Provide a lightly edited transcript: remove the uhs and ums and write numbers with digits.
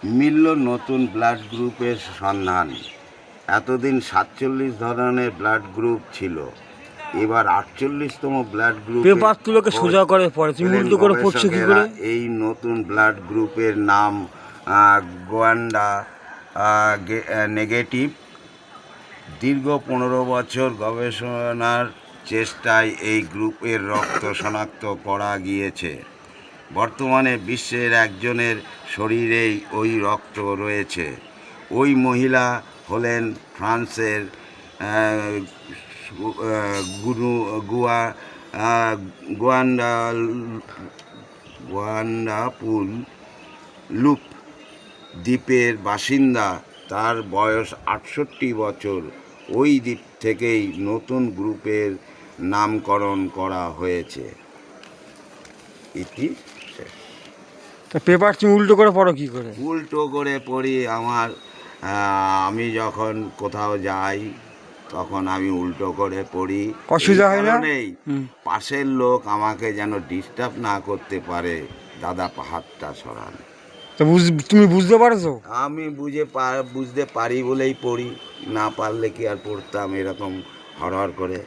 মিলল নতুন ব্লাড গ্রুপের সন্ধান। এতদিন 47 ধরনের ব্লাড গ্রুপ ছিল, এবার 48তম ব্লাড গ্রুপের পেপারগুলোকে সোজা করে পড়ে, তুমি উল্টো করে পড়ছো কি করে? এই নতুন ব্লাড গ্রুপের নাম গোয়ান্ডা নেগেটিভ। দীর্ঘ 15 বছর গবেষণার চেষ্টায় এই গ্রুপের রক্ত শনাক্ত করা গিয়েছে। বর্তমানে বিশ্বের একজনের শরীরেই ওই রক্ত রয়েছে। ওই মহিলা হলেন ফ্রান্সের গুয়ান্ডাপুল লুপ দ্বীপের বাসিন্দা। তার বয়স 68 বছর। ওই দ্বীপ থেকেই নতুন গ্রুপের নামকরণ করা হয়েছে। ইতি শেষ। তা পেপার তুমি উল্টো করে পড়ো কি করে? উল্টো করে পড়ি, আমি যখন কোথাও যাই তখন আমি উল্টো করে পড়ি। অসুবিধা হয় না? নেই, পাশের লোক আমাকে যেন ডিস্টার্ব না করতে পারে। দাদা হাতটা সরান। তা তুমি বুঝতে পারছো? আমি বুঝতে পারি বলেই পড়ি, না পারলে কি আর পড়তাম এরকম হড়হড় করে।